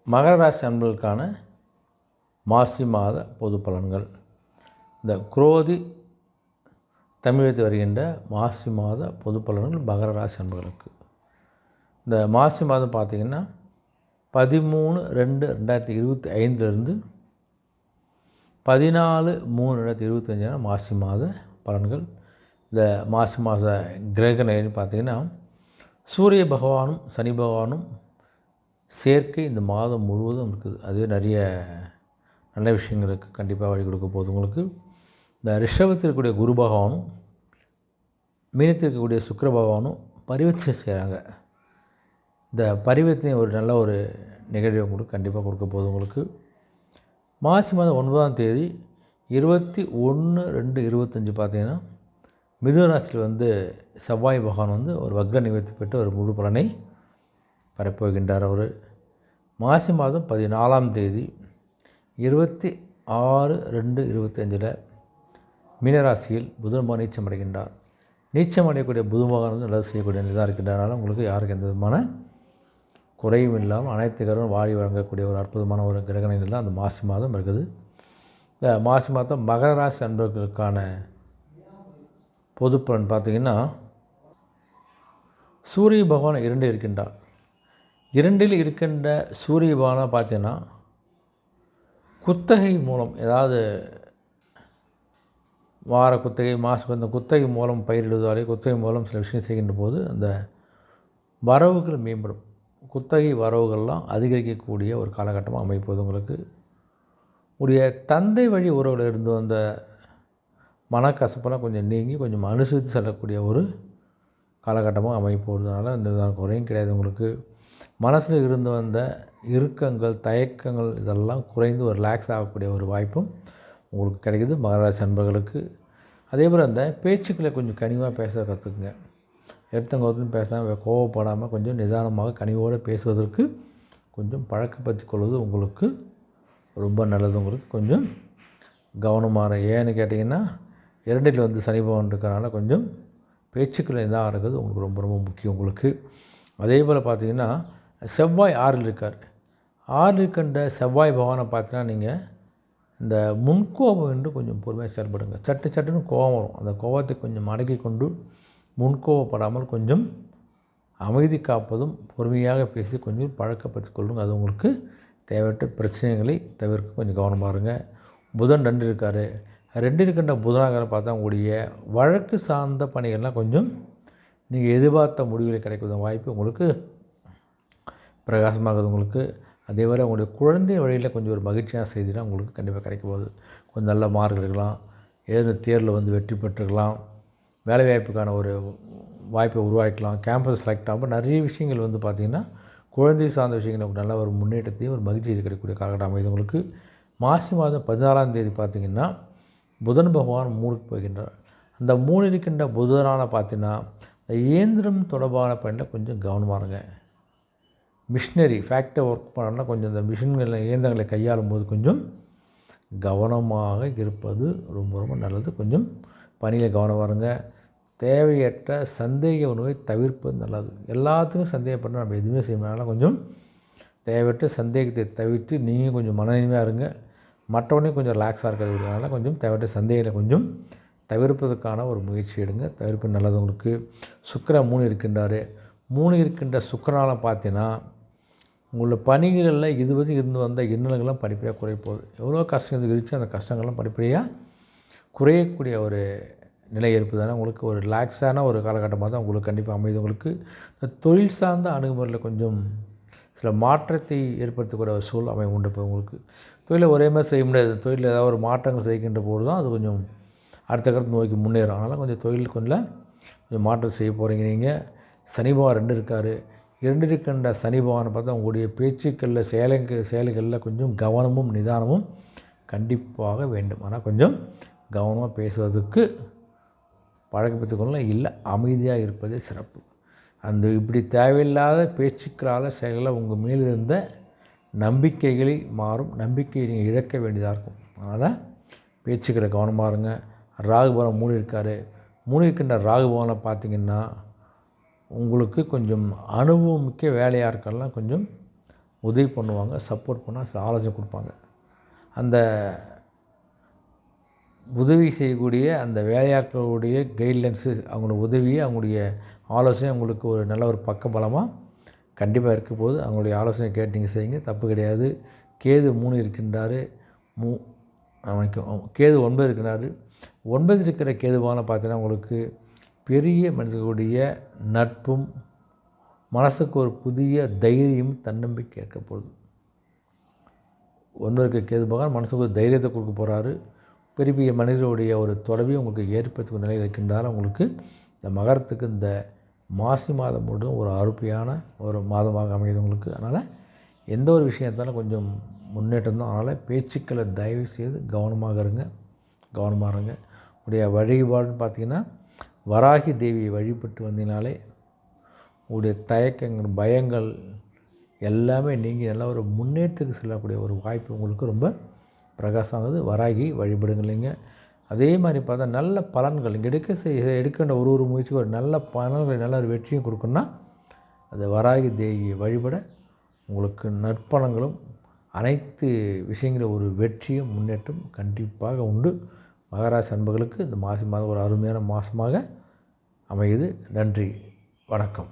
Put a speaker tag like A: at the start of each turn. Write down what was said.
A: மகர ராசி அன்பர்களுக்கான மாசி மாத பொது பலன்கள். இந்த குரோதி தமிழகத்தில் வருகின்ற மாசி மாத பொது பலன்கள் மகர ராசி அன்பர்களுக்கு. இந்த மாசி மாதம் பார்த்திங்கன்னா 13/2/2025 14/3/2025 மாசி மாத பலன்கள். இந்த மாசி மாத கிரக நிலைன்னு பார்த்திங்கன்னா சூரிய பகவானும் சனி பகவானும் சேர்க்கை இந்த மாதம் முழுவதும் இருக்குது. அது நிறைய நல்ல விஷயங்களுக்கு கண்டிப்பாக வழி கொடுக்க போகுது உங்களுக்கு. இந்த ரிஷபத்தில் இருக்கக்கூடிய குரு பகவானும் மீனத்தில் இருக்கக்கூடிய சுக்கிர பகவானும் பரிவர்த்தனை செய்கிறாங்க. இந்த பரிவர்த்தனை ஒரு நல்ல ஒரு நிகழ்வை உங்களுக்கு கண்டிப்பாக கொடுக்க போகுது உங்களுக்கு. மாசி மாதம் 9ஆம் தேதி 21/2/25 பார்த்திங்கன்னா மிதுன ராசியில் செவ்வாய் பகவான் ஒரு வக்ர நிவர்த்தி பெற்று ஒரு முழு பலனை பரப்போகின்றார். அவர் மாசி மாதம் 14ஆம் தேதி 26/2/25 மீனராசியில் புதன் நீச்சம் அடைகின்றார். நீச்சம் அடையக்கூடிய புதன் பகவான் நல்லது செய்யக்கூடிய நிலையாக இருக்கின்றனால உங்களுக்கு யாருக்கு எந்த விதமான குறையும் இல்லாமல் அனைத்து கரும் வாழி வழங்கக்கூடிய ஒரு அற்புதமான ஒரு கிரகணிகள் தான் அந்த மாசி மாதம் இருக்குது. இந்த மாசி மாதம் மகர ராசி அன்பர்களுக்கான பொது பலன் பார்த்திங்கன்னா சூரிய பகவான் 2 இருக்கின்றார். 2இல் இருக்கின்ற சூரிய பகவானை பார்த்தீங்கன்னா குத்தகை மூலம், ஏதாவது வார குத்தகை இந்த குத்தகை மூலம் பயிரிடுவதாலே குத்தகை மூலம் சில விஷயம் செய்கின்ற போது அந்த வரவுகள் மேம்படும். குத்தகை வரவுகள்லாம் அதிகரிக்கக்கூடிய ஒரு காலகட்டமாக அமைப்போது உங்களுக்கு. உடைய தந்தை வழி உறவில் இருந்து வந்த மனக்கசப்பெல்லாம் கொஞ்சம் நீங்கி கொஞ்சம் அனுசரித்து செல்லக்கூடிய ஒரு காலகட்டமாக அமைப்போகிறதுனால இந்த விதமான குறையும் கிடையாது உங்களுக்கு. மனசில் இருந்து வந்த இறுக்கங்கள் தயக்கங்கள் இதெல்லாம் குறைந்து ஒரு ரிலாக்ஸ் ஆகக்கூடிய ஒரு வாய்ப்பும் உங்களுக்கு கிடைக்குது மகராசி அன்பர்களுக்கு. அதே போல் அந்த பேச்சுக்களை கொஞ்சம் கனிவாக பேச கற்றுக்குங்க. எடுத்தவங்க பேசாமல் கோவப்படாமல் கொஞ்சம் நிதானமாக கனிவோடு பேசுவதற்கு கொஞ்சம் பழக்கப்படுத்தி கொள்வது உங்களுக்கு ரொம்ப நல்லது. உங்களுக்கு கொஞ்சம் கவனமாக ஏன்னு கேட்டிங்கன்னா 2இல் சனி பகவான் இருக்கிறனால கொஞ்சம் பேச்சுக்கள் இதாக இருக்குது உங்களுக்கு ரொம்ப ரொம்ப முக்கியம் உங்களுக்கு. அதே போல் பார்த்திங்கன்னா செவ்வாய் 6இல் இருக்கார். 6இல் இருக்கின்ற செவ்வாய் பகவானை பார்த்தீங்கன்னா நீங்கள் இந்த முன்கோபம் என்று கொஞ்சம் பொறுமையாக செயல்படுங்க. சட்டுன்னு கோபம் வரும். அந்த கோபத்தை கொஞ்சம் அடக்கி கொண்டு முன்கோபப்படாமல் கொஞ்சம் அமைதி காப்பதும் பொறுமையாக பேசி கொஞ்சம் பழக்கப்படுத்தி கொள்ளுங்க. அது உங்களுக்கு தேவையற்ற பிரச்சனைகளை தவிர்க்க கொஞ்சம் கவனமாக இருங்க. புதன் 2 இருக்கார். 2 இருக்கின்ற புதனாக பார்த்தா உங்களுடைய வழக்கு சார்ந்த பணிகள்லாம் கொஞ்சம் நீங்கள் எதிர்பார்த்த முடிவுகளை கிடைக்கிற வாய்ப்பு உங்களுக்கு பிரகாசமாகுது உங்களுக்கு. அதே போல் உங்களுடைய குழந்தை வழியில் கொஞ்சம் ஒரு மகிழ்ச்சியான செய்திலாம் உங்களுக்கு கண்டிப்பாக கிடைக்க போகுது. கொஞ்சம் நல்ல மார்க் எடுக்கலாம், எழுத தேர்வில் வெற்றி பெற்றுக்கலாம், வேலைவாய்ப்புக்கான ஒரு வாய்ப்பை உருவாக்கலாம், கேம்பஸ் செலக்ட் ஆகும். நிறைய விஷயங்கள் பார்த்திங்கன்னா குழந்தை சார்ந்த விஷயங்கள் நல்ல ஒரு முன்னேற்றத்தையும் ஒரு மகிழ்ச்சியை கிடைக்கக்கூடிய காலகட்டம் அமைது உங்களுக்கு. மாசி மாதம் 14ஆம் தேதி பார்த்திங்கன்னா புதன் பகவான் 3க்கு போகின்றார். அந்த 3 இருக்கின்ற புதனான பார்த்திங்கன்னா இந்த இயந்திரம் தொடர்பான பணியில் கொஞ்சம் கவனமாக இருங்க. மிஷினரி ஃபேக்டரி ஒர்க் பண்ணோன்னா கொஞ்சம் இந்த மிஷின்களை இயந்திரங்களை கையாளும் போது கொஞ்சம் கவனமாக இருப்பது ரொம்ப ரொம்ப நல்லது. கொஞ்சம் பணியில் கவனம் வருங்க. தேவையற்ற சந்தேக உணவை தவிர்ப்பது நல்லது. எல்லாத்துக்கும் சந்தேகப்பட்டு நம்ம எதுவுமே செய்யணும்னால கொஞ்சம் தேவையற்ற சந்தேகத்தை தவிர்த்து நீங்கள் கொஞ்சம் மனநிலைமையாக இருங்க. மற்றவனையும் கொஞ்சம் ரிலாக்ஸாக இருக்கிறதுனால கொஞ்சம் தேவையற்ற சந்தேகங்களை கொஞ்சம் தவிர்ப்பதற்கான ஒரு முயற்சி எடுங்க. தவிர்ப்பு நல்லது உங்களுக்கு. சுக்கிரன் 3 இருக்கின்றார். 3 இருக்கின்ற சுக்கிரனால் பார்த்தீங்கன்னா உங்களோட பணிகளில் இருந்து வந்த இன்னல்கள்லாம் படிப்படியாக குறைப்போகுது. எவ்வளோ கஷ்டங்கள் இருந்துச்சு அந்த கஷ்டங்கள்லாம் படிப்படியாக குறையக்கூடிய ஒரு நிலை ஏற்படுதானே உங்களுக்கு ஒரு ரிலாக்ஸான ஒரு காலகட்டமாக தான் உங்களுக்கு கண்டிப்பாக அமைது. உங்களுக்கு இந்த தொழில் சார்ந்த அணுகுமுறையில் கொஞ்சம் சில மாற்றத்தை ஏற்படுத்தக்கூடிய ஒரு சூழல் உண்டு. இப்போ உங்களுக்கு தொழிலை ஒரே மாதிரி செய்ய முடியாது. தொழிலில் ஏதாவது ஒரு மாற்றங்கள் செய்கின்ற போது தான் அது கொஞ்சம் அடுத்த கட்டத்தை நோக்கி முன்னேறும். அதனால் கொஞ்சம் தொழில் கொஞ்சம் மாற்றம் செய்ய போகிறீங்க. நீங்கள் சனி பகவான் 2 இருக்கார். 2 இருக்கின்ற சனி பகவானை பார்த்தா உங்களுடைய பேச்சுக்களில் செயல்களில் கொஞ்சம் கவனமும் நிதானமும் கண்டிப்பாக வேண்டும். ஆனால் கொஞ்சம் கவனமாக பேசுவதற்கு பழக்கப்படுத்திக்கொள்ள இல்லை, அமைதியாக இருப்பதே சிறப்பு. அந்த இப்படி தேவையில்லாத பேச்சுக்களால் செயல்களில் உங்கள் மேலிருந்த நம்பிக்கைகளை மாறும். நம்பிக்கையை நீங்கள் இழக்க வேண்டியதாக இருக்கும். அதனால் பேச்சுக்களை கவனமாக இருங்க. ராகு பகவான் 3 இருக்கார். 3 இருக்கின்ற ராகு பகவானை பார்த்திங்கன்னா உங்களுக்கு கொஞ்சம் அனுபவம் மிக்க வேலையாட்கள்லாம் கொஞ்சம் உதவி பண்ணுவாங்க, சப்போர்ட் பண்ண ஆலோசனை கொடுப்பாங்க. அந்த உதவி செய்யக்கூடிய அந்த வேலையாட்களுடைய கைட்லைன்ஸு, அவங்களோட உதவியை, அவங்களுடைய ஆலோசனை உங்களுக்கு ஒரு நல்ல ஒரு பக்கபலமாக கண்டிப்பாக இருக்க போது. அவங்களுடைய ஆலோசனை கேட்டு நீங்கள் செய்யுங்க, தப்பு கிடையாது. கேது 3 இருக்கின்றார். கேது 9 இருக்கிறாரு. 9 இருக்கிற கேதுவான பார்த்தீங்கன்னா உங்களுக்கு பெரிய மனிதர்களுடைய நட்பும், மனசுக்கு ஒரு புதிய தைரியம், தன்னம்பிக்கை இருக்க போகுது. 9 இருக்கிற கேது பகவான் மனசுக்கு ஒரு தைரியத்தை கொடுக்க போகிறாரு. பெரிய பெரிய மனிதர்களுடைய ஒரு தொடர்பையும் உங்களுக்கு ஏற்படுத்தும் நிலையில் இருக்கின்றால் உங்களுக்கு இந்த மகரத்துக்கு இந்த மாசி மாதம் முழுவதும் ஒரு அருமையான ஒரு மாதமாக அமையுது உங்களுக்கு. அதனால் எந்த ஒரு விஷயத்தாலும் கொஞ்சம் முன்னேற்றம் தான். அதனால் பேச்சுக்களை தயவு செய்து கவனமாக இருங்க. உடைய வழிபாடுன்னு பார்த்திங்கன்னா வராகி தேவியை வழிபட்டு வந்தீங்கனாலே உங்களுடைய தயக்கங்கள், பயங்கள் எல்லாமே நீங்கள் நல்ல ஒரு முன்னேற்றத்துக்கு செல்லக்கூடிய ஒரு வாய்ப்பு உங்களுக்கு ரொம்ப பிரகாசமாகுது. வராகி வழிபடுங்க. அதே மாதிரி பார்த்தா நல்ல பலன்கள் இங்கே எடுக்கின்ற ஒரு முயற்சிக்கு ஒரு நல்ல பலன்கள், நல்ல ஒரு வெற்றியும் கொடுக்கணும்னா அந்த வராகி தேவியை வழிபட உங்களுக்கு நற்பலன்களும் அனைத்து விஷயங்களும் ஒரு வெற்றியும் முன்னேற்றம் கண்டிப்பாக உண்டு. மகராசி அன்பர்களுக்கு இந்த மாசி மாதம் ஒரு அருமையான மாதமாக அமையுது. நன்றி, வணக்கம்.